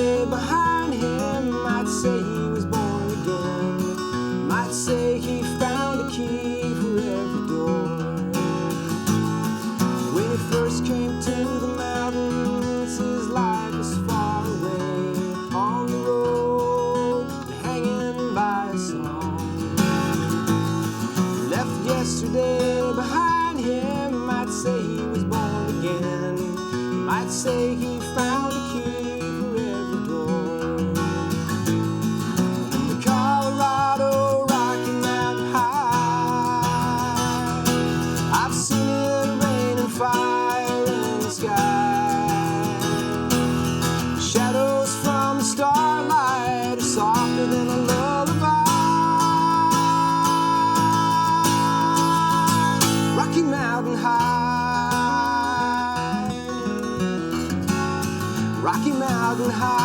yesterday behind him. Might say he was born again. Might say he found a key for every door. When he first came to the mountains, his life was far away, on the road, hanging by a song. Left yesterday behind him. Might say he was born again. Might say he found a key for every door. In the Colorado Rocky Mountain High, I've seen it rain and fire in the sky. Shadows from the starlight are softer than a lullaby. Rocky Mountain High, Rocky Mountain High.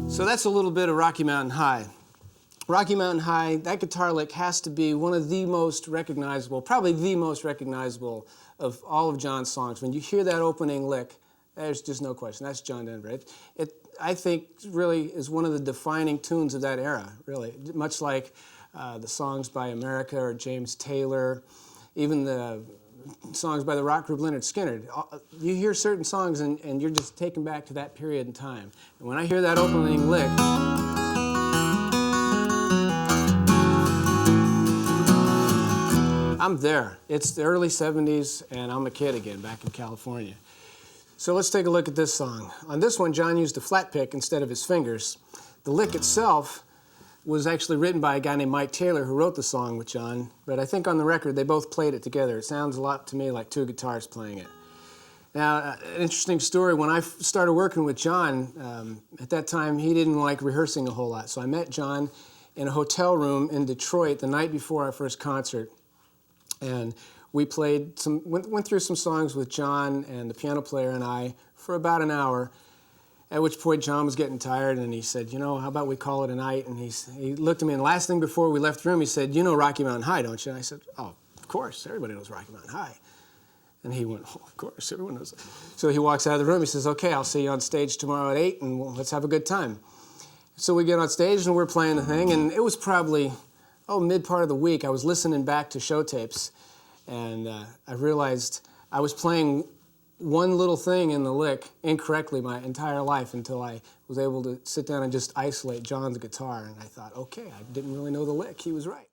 So that's a little bit of Rocky Mountain High. Rocky Mountain High, that guitar lick has to be one of the most recognizable, probably the most recognizable of all of John's songs. When you hear that opening lick, there's just no question. That's John Denver. I think really is one of the defining tunes of that era, really. Much like the songs by America or James Taylor, even the songs by the rock group Lynyrd Skynyrd. You hear certain songs and you're just taken back to that period in time. And when I hear that opening lick, I'm there. It's the early 70s and I'm a kid again back in California. So let's take a look at this song. On this one, John used a flat pick instead of his fingers. The lick itself was actually written by a guy named Mike Taylor who wrote the song with John, but I think on the record they both played it together. It sounds a lot to me like two guitars playing it. Now, an interesting story, when I started working with John, at that time he didn't like rehearsing a whole lot, so I met John in a hotel room in Detroit the night before our first concert, and we went through some songs with John and the piano player and I for about an hour, at which point John was getting tired and he said, you know, how about we call it a night? And he looked at me and the last thing before we left the room, he said, you know Rocky Mountain High, don't you? And I said, oh, of course, everybody knows Rocky Mountain High. And he went, oh, of course, everyone knows. So he walks out of the room, he says, okay, I'll see you on stage tomorrow at 8 and let's have a good time. So we get on stage and we're playing the thing, and it was probably, mid part of the week, I was listening back to show tapes. And I realized I was playing one little thing in the lick incorrectly my entire life until I was able to sit down and just isolate John's guitar. And I thought, okay, I didn't really know the lick. He was right.